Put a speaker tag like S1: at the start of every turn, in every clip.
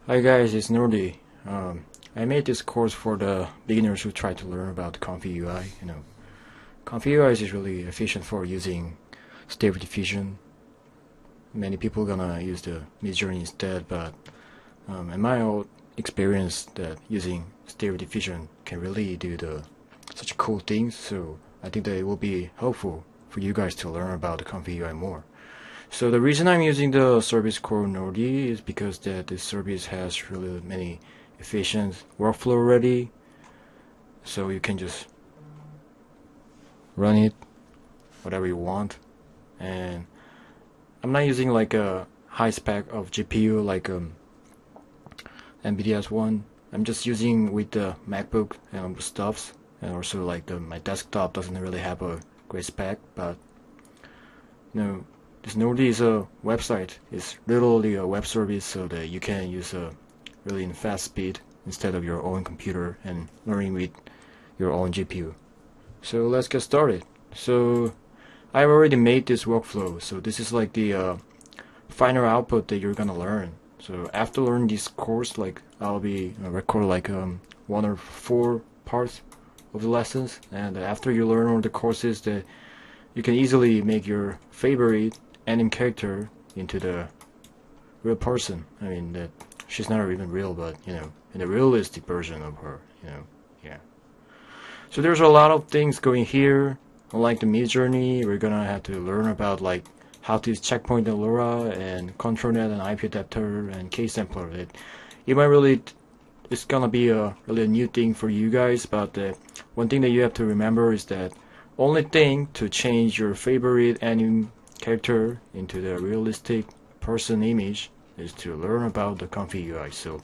S1: Hi guys, it's Nordy. I made this course for the beginners who try to learn about ComfyUI. ComfyUI is really efficient for using Stable Diffusion. Many people gonna use the Midjourney instead, but in my own experience, that using Stable Diffusion can really do such cool things. So I think that it will be helpful for you guys to learn about the ComfyUI more. So the reason I'm using the service called Nordy is because that this service has really many efficient workflow already. So you can just run it whatever you want. And I'm not using like a high spec of GPU like NVIDIA's one. I'm just using with the MacBook and stuffs, and also like my desktop doesn't really have a great spec, but this Nordy is a website. It's literally a web service so that you can use a really fast speed instead of your own computer and learning with your own GPU. So let's get started. So I've already made this workflow. So this is like the final output that you're gonna learn. So after learning this course, like I'll be record like 1 or 4 parts of the lessons, and after you learn all the courses, that you can easily make your favorite anime character into the real person. I mean that she's not even real, but in the realistic version of her. Yeah. So there's a lot of things going here. Unlike the Midjourney, we're gonna have to learn about like how to use checkpoint and Lora and ControlNet and IP adapter and case sampler. It's gonna be a really new thing for you guys, but one thing that you have to remember is that only thing to change your favorite anime character into the realistic person image is to learn about the ComfyUI. So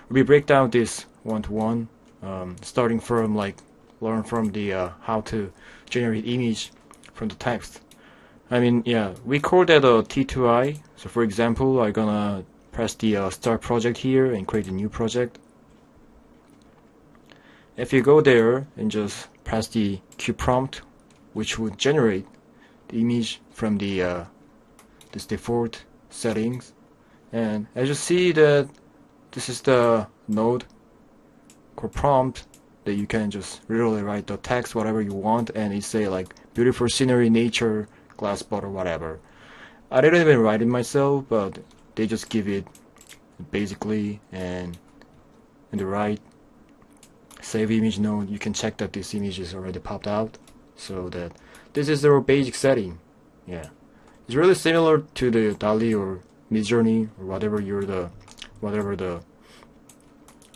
S1: we break down this one to one, starting from like learn from the how to generate image from the text. I mean, yeah, we call that a T2I. So for example, I'm gonna press the start project here and create a new project. If you go there and just press the Q prompt, which would generate the image from this default settings, and as you see that this is the node called prompt that you can just literally write the text whatever you want, and it say like beautiful scenery, nature, glass bottle, whatever. I didn't even write it myself, but they just give it basically, and in the right save image node you can check that this image is already popped out. So that this is the basic setting. Yeah, it's really similar to the DALL-E or Midjourney or whatever the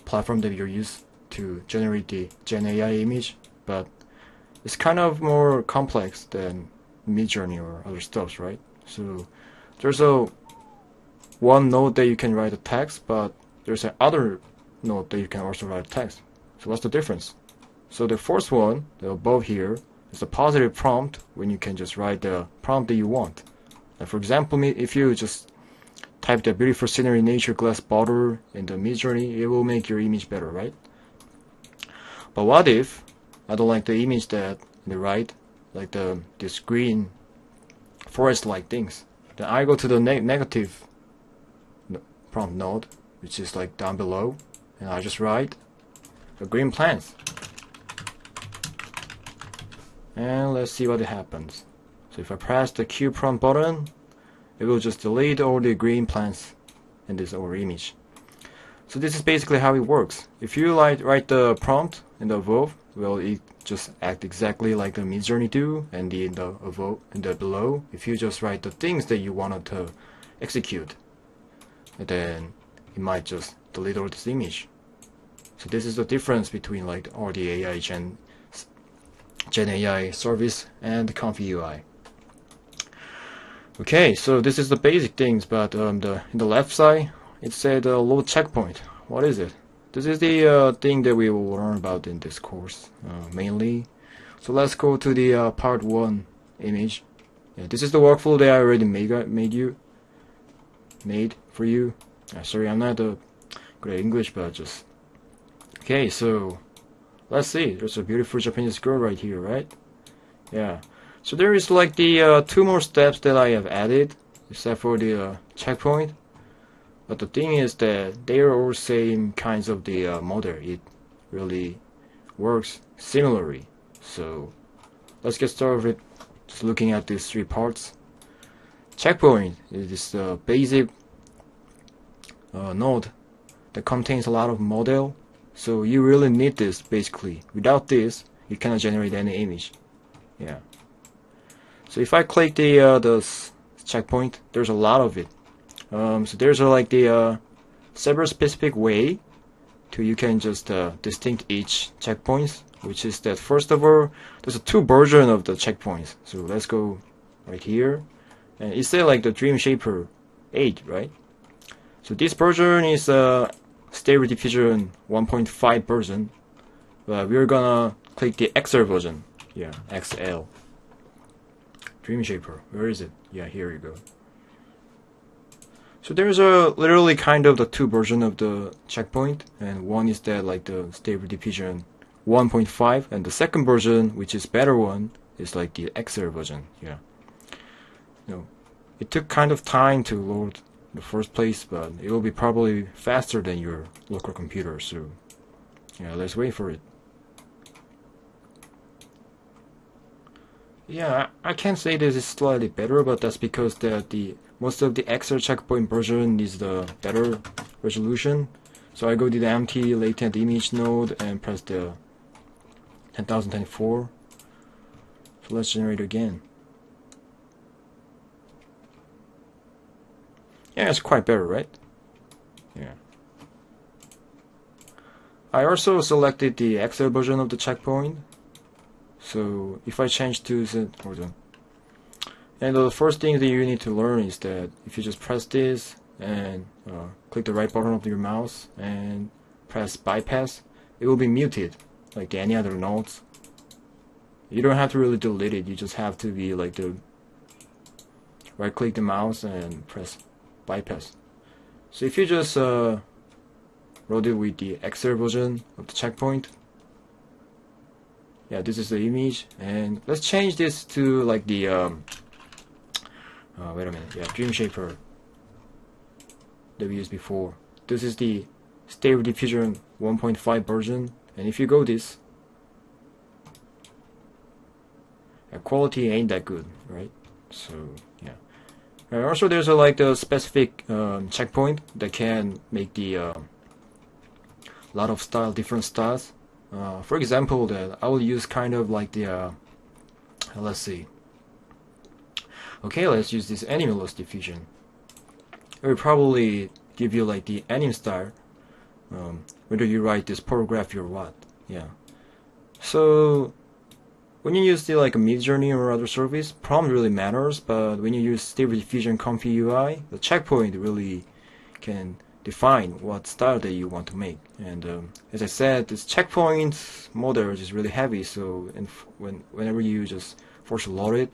S1: platform that you're used to generate the Gen AI image, but it's kind of more complex than Midjourney or other stuffs, right? So there's one node that you can write a text, but there's another node that you can also write a text. So what's the difference? So the first one, the above here, is a positive prompt when you can just write the prompt that you want. And for example, if you just type the beautiful scenery, nature, glass bottle in the Midjourney, it will make your image better, right? But what if I don't like the image that in the right, like this green forest-like things? Then I go to the negative prompt node, which is like down below, and I just write the green plants. And let's see what happens. So if I press the Q prompt button, it will just delete all the green plants in this our image. So this is basically how it works. If you write the prompt in the above, well, it just act exactly like the Midjourney do, and in the above, in the below, if you just write the things that you wanted to execute, then it might just delete all this image. So this is the difference between like all the AI Gen AI service and ComfyUI. Okay, so this is the basic things, but in the left side it said load checkpoint. What is it? This is the thing that we will learn about in this course mainly. So let's go to the part 1 image. Yeah, this is the workflow that I already made for you. Sorry, I'm not good at English, but just okay. So let's see. There's a beautiful Japanese girl right here, right? Yeah. So there is like the 2 more steps that I have added, except for the checkpoint. But the thing is that they are all same kinds of the model. It really works similarly. So let's get started with just looking at these three parts. Checkpoint is the basic node that contains a lot of model. So you really need this basically. Without this, you cannot generate any image. Yeah. So if I click the checkpoint, there's a lot of it. So there's like the several specific way to you can just distinct each checkpoints, which is that first of all, there's a two version of the checkpoints. So let's go right here, and it says like the Dream Shaper 8, right? So this version is Stable Diffusion 1.5 version, but we're gonna click the XL version. Yeah, XL. Dream Shaper, where is it? Yeah, here you go. So there's literally kind of the two version of the checkpoint, and one is that like the Stable Diffusion 1.5, and the second version, which is better one, is like the XL version. Yeah. It took kind of time to load the first place, but it will be probably faster than your local computer. So yeah, let's wait for it. Yeah, I can say this is slightly better, but that's because the most of the XL checkpoint version is the better resolution. So I go to the empty latent image node and press the 10,024. So let's generate again. Yeah, it's quite better, right? Yeah. I also selected the XL version of the checkpoint. So if I change to hold on. And the first thing that you need to learn is that if you just press this and click the right button of your mouse and press bypass, it will be muted like any other nodes. You don't have to really delete it, you just have to be like the right click the mouse and press bypass. So if you just load it with the XL version of the checkpoint, yeah, this is the image, and let's change this to like the wait a minute, yeah, Dream Shaper that we used before. This is the Stable Diffusion 1.5 version, and if you go this, quality ain't that good, right? So yeah. And also there's a like the specific checkpoint that can make the lot of style, different styles. For example, that I will use kind of like the let's see. Okay, let's use this animalist diffusion. It will probably give you like the anim style, whether you write this paragraph or what. Yeah. So when you use the like a Midjourney or other service, prompt really matters. But when you use Stable Diffusion ComfyUI, the checkpoint really can define what style that you want to make. And as I said, this checkpoint model is really heavy. So whenever you just force load it,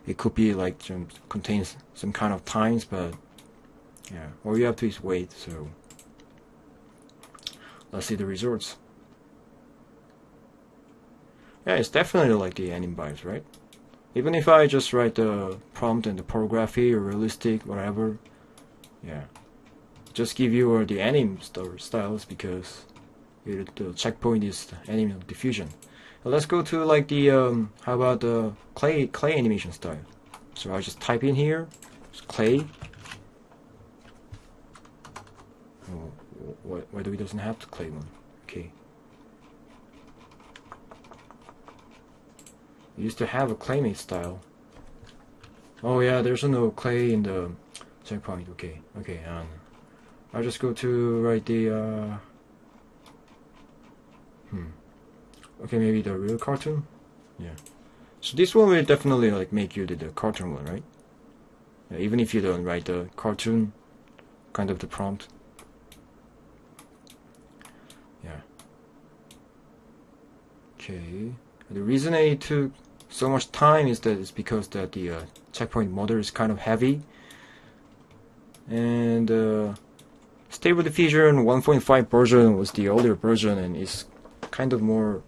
S1: it could be like contains some kind of times, but yeah, all you have to is wait. So let's see the results. Yeah, it's definitely like the anim vibes, right? Even if I just write the prompt and the paragraphy or realistic, whatever, yeah, just give you the anim styles because the checkpoint is the anim diffusion. Let's go to like the how about the clay animation style. So I just type in here clay. Oh, why do we doesn't have the clay one? Okay. We used to have a claymate style. Oh yeah, there's no clay in the checkpoint. Okay, okay. I'll just go to write the okay, maybe the real cartoon. Yeah. So this one will definitely like make you the cartoon one, right? Yeah, even if you don't write the cartoon, kind of the prompt. Yeah. Okay. The reason it took so much time is that it's because that the checkpoint model is kind of heavy, and Stable Diffusion 1.5 version was the older version and is kind of more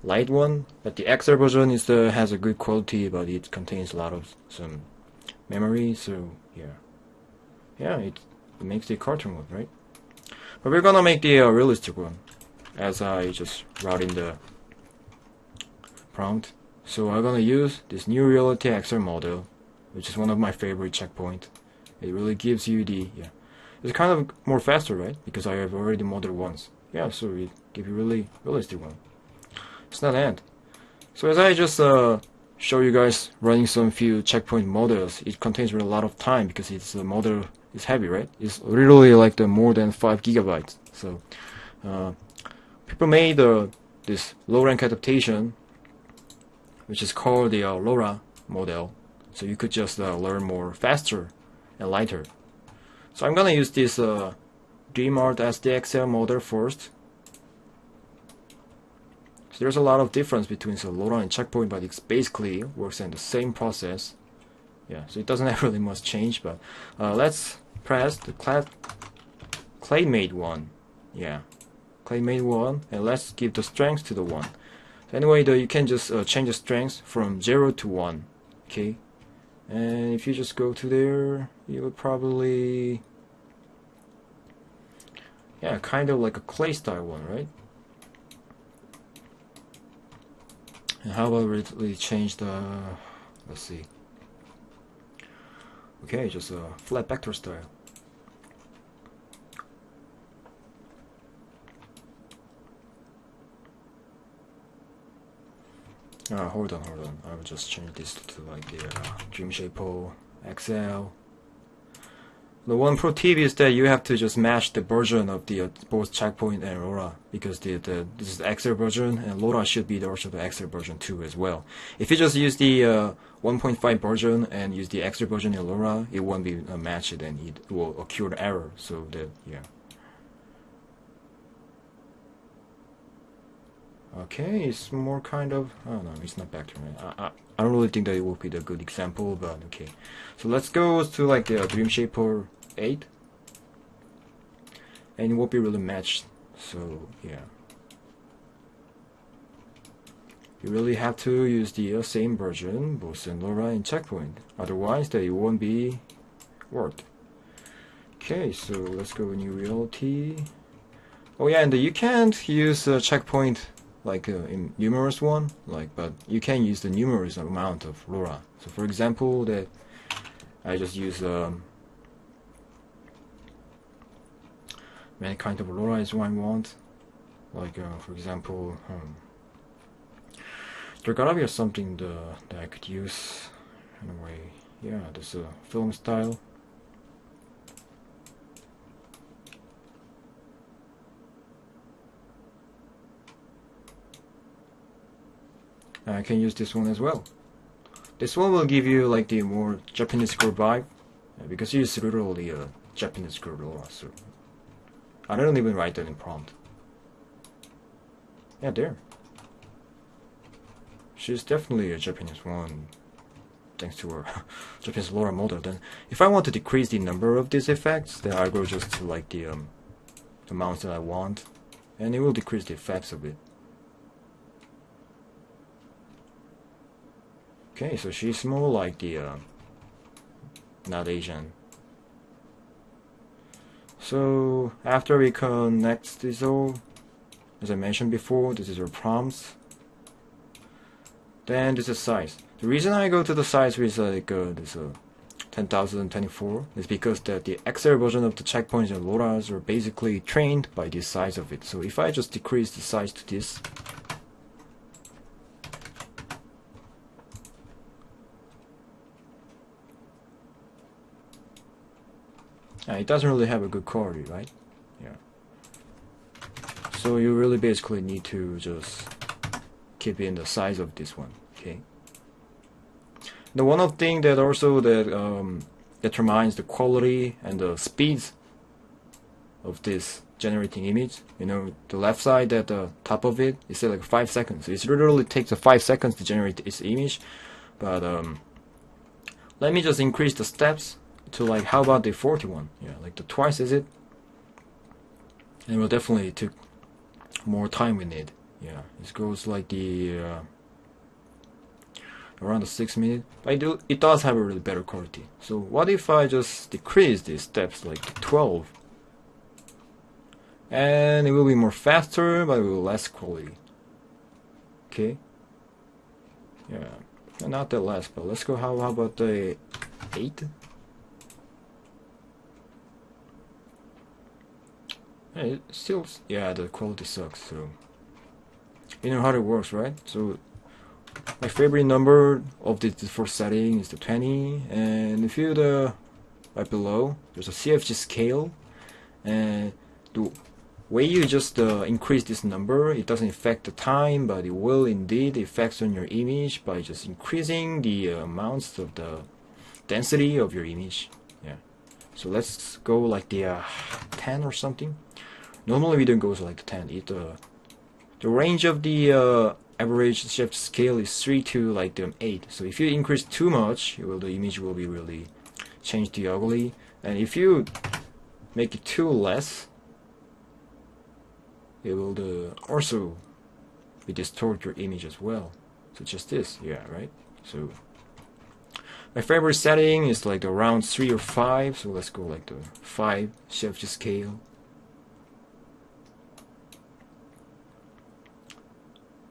S1: light one, but the XL version is has a good quality, but it contains a lot of some memory. So yeah, it makes the cartoon mode, right? But we're gonna make the realistic one, as I just wrote in the prompt. So I'm gonna use this new reality XR model, which is one of my favorite checkpoint. It really gives you the, it's kind of more faster, right? Because I have already modeled once. Yeah, so it gives you really realistic one. It's not end. So as I just show you guys running some few checkpoint models, it contains a lot of time because it's a model is heavy, right? It's literally like the more than 5 gigabytes. So people made this low rank adaptation, which is called the Lora model. So you could just learn more faster and lighter. So I'm gonna use this DreamArt SDXL model first. So there's a lot of difference between Lora and checkpoint, but it basically works in the same process. Yeah, so it doesn't have really much change, but let's press the claymate one. Yeah, claymate one, and let's give the strength to the 1. So anyway, you can just change the strength from 0 to 1. Okay, and if you just go to there, you would probably, yeah, kind of like a clay style one, right? And how about we change the, let's see. Okay, just a flat vector style. Hold on. I will just change this to like the Dreamshaper XL. The one pro tip is that you have to just match the version of the both checkpoint and Lora, because this is the XL version, and Lora should be also the XL version too as well. If you just use the 1.5 version and use the XL version in Lora, it won't be matched and it will occur an error. So that, yeah. Okay, it's more kind of, oh no, it's not back to me. I don't really think that it will be the good example, but okay. So let's go to like the Dreamshaper 8, and it won't be really matched. So yeah, you really have to use the same version both in Lora and checkpoint. Otherwise, that it won't be worked. Okay, so let's go new reality. Oh yeah, and you can't use checkpoint like in numerous one, like, but you can use the numerous amount of Lora. So for example, that I just use many kind of Lora is what I want. Like for example, there gotta be something that I could use in a way. Yeah, this film style. I can use this one as well. This one will give you like the more Japanese girl vibe, because it's literally a Japanese girl Lora. So I don't even write that in prompt. Yeah, there. She's definitely a Japanese one, thanks to her Japanese Lora model. Then, if I want to decrease the number of these effects, then I go just to like the amounts that I want, and it will decrease the effects of it. Okay, so she's more like the not Asian. So after we connect this all, as I mentioned before, this is our prompts. Then this is size. The reason I go to the size with like this 10,024 is because that the XL version of the checkpoints and Loras are basically trained by this size of it. So if I just decrease the size to this, it doesn't really have a good quality, right? Yeah. So you really basically need to just keep in the size of this one, okay? The one of thing that also that determines the quality and the speeds of this generating image, you know, the left side at the top of it, it says like 5 seconds. It literally takes 5 seconds to generate its image, but let me just increase the steps to like, how about the 41? Yeah, like the twice is it, and it will definitely take more time in it. Yeah, it goes like the around the 6 minutes. But it does have a really better quality. So what if I just decrease these steps like to 12? And it will be more faster, but it will less quality. Okay. Yeah, not that less, but let's go. How about the 8? It still, yeah, the quality sucks. So you know how it works, right? So my favorite number of the default setting is the 20, and if you the right below, there's a CFG scale, and the way you just increase this number, it doesn't affect the time, but it will indeed affect on your image by just increasing the amounts of the density of your image. Yeah. So let's go like the 10 or something. Normally we don't go to like the 10. The range of the average shift scale is 3 to like the 8. So if you increase too much, the image will be really changed to ugly. And if you make it too less, it will also be distort your image as well. So just this, yeah, right? So my favorite setting is like around 3 or 5. So let's go like the 5 shift scale.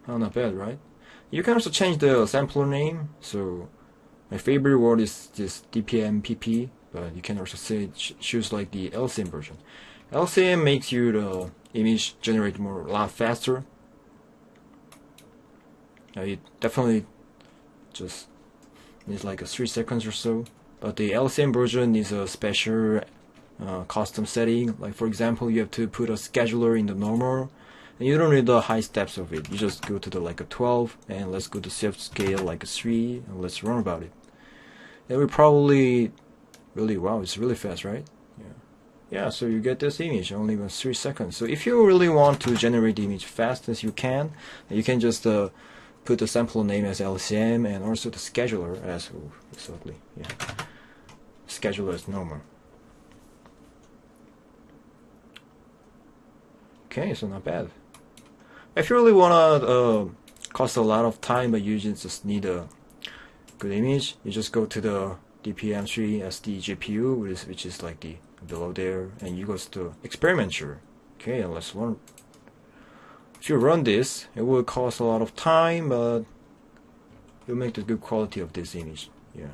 S1: Oh, not bad, right? You can also change the sampler name. So my favorite word is this DPMPP, but you can also say choose like the LCM version. LCM makes you the image generate a lot faster. It definitely just needs like 3 seconds or so. But the LCM version is a special custom setting. Like for example, you have to put a scheduler in the normal. And you don't need the high steps of it. You just go to the like a 12 and let's go to shift scale like a 3 and let's run about it. It will probably really, wow, it's really fast, right? Yeah, so you get this image only in 3 seconds. So if you really want to generate the image fast as you can just put the sample name as LCM and also the scheduler as, oh, it's ugly, yeah. Scheduler as normal. Okay, so not bad. If you really wanna cost a lot of time but you just need a good image, you just go to the DPM3 SD GPU, which is like the below there, and you go to experimenter. Okay, and let's run. If you run this, it will cost a lot of time, but you'll make the good quality of this image. Yeah,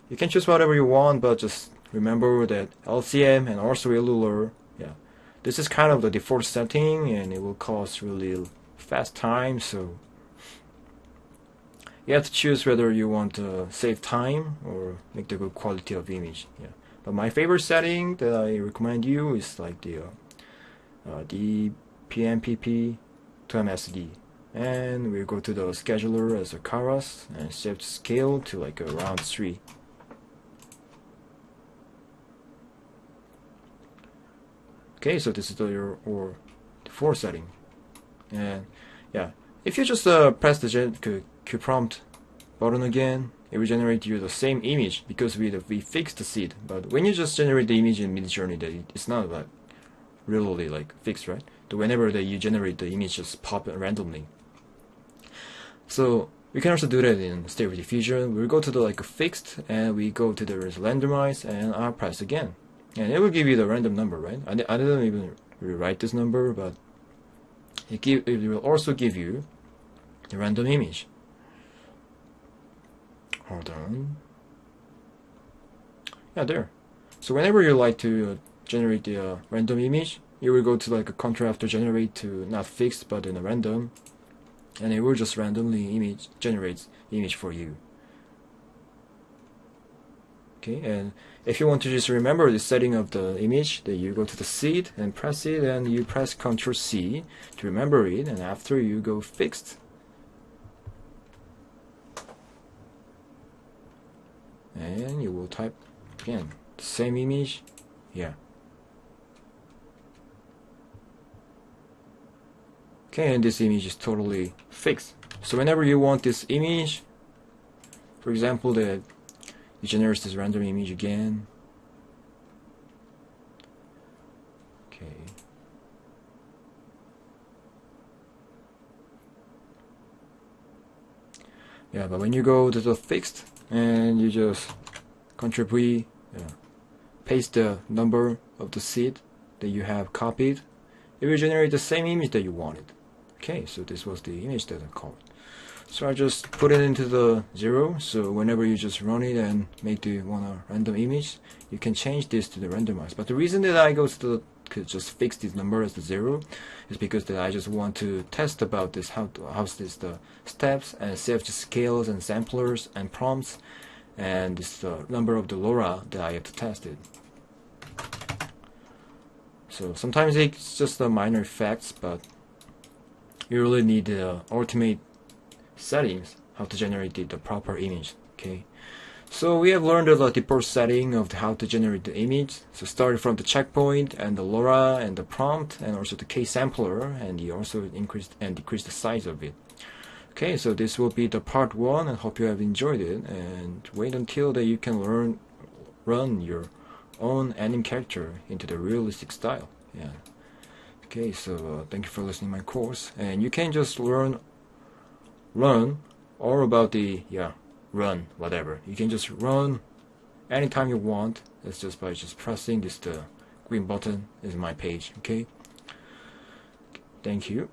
S1: you can choose whatever you want, but just remember that LCM and also Lora. Yeah, this is kind of the default setting, and it will cost really fast time. So you have to choose whether you want to save time or make the good quality of image. Yeah. But my favorite setting that I recommend you is like the PMPP to MSD, and we go to the scheduler as a Keras and shift scale to like around 3. Okay, so this is your default setting, and yeah, if you just press the Q prompt button again, it will generate you the same image because we fixed the seed. But when you just generate the image in Midjourney, it's not like really like fixed, right? So whenever that you generate the image, just pop it randomly. So we can also do that in Stable Diffusion. We'll go to the like fixed, and we go to the randomize, and I'll press again, and it will give you the random number, right? I didn't even rewrite this number, but it will also give you the random image. Hold on. Yeah, there. So whenever you like to generate the random image, you will go to like a control after generate to not fixed but in a random, and it will just randomly generates image for you. Okay, and if you want to just remember the setting of the image, then you go to the seed and press it, and you press Ctrl C to remember it, and after you go fixed. And you will type again the same image. Yeah. Okay, and this image is totally fixed. So whenever you want this image, for example, that it generates this random image again. Okay. Yeah, but when you go to the fixed and you just Ctrl V, paste the number of the seed that you have copied, it will generate the same image that you wanted. Okay, so this was the image that I called. So I just put it into the 0, so whenever you just run it and make the random image, you can change this to the randomize. But the reason that I could just fix this number as the 0 is because that I just want to test about this, how's this the steps and save the scales and samplers and prompts, and this the number of the Lora that I have to test it. So sometimes it's just the minor effects, but you really need the ultimate settings how to generate the proper image. Okay, so we have learned the default setting of how to generate the image. So starting from the checkpoint and the Lora and the prompt and also the K sampler, and you also increase and decrease the size of it. Okay, so this will be the part 1, and hope you have enjoyed it, and wait until that you can run your own anime character into the realistic style. Yeah. Okay, so thank you for listening to my course, and you can just learn all about the run whatever. You can just run anytime you want. That's just by just pressing this the green button is my page. Okay, thank you.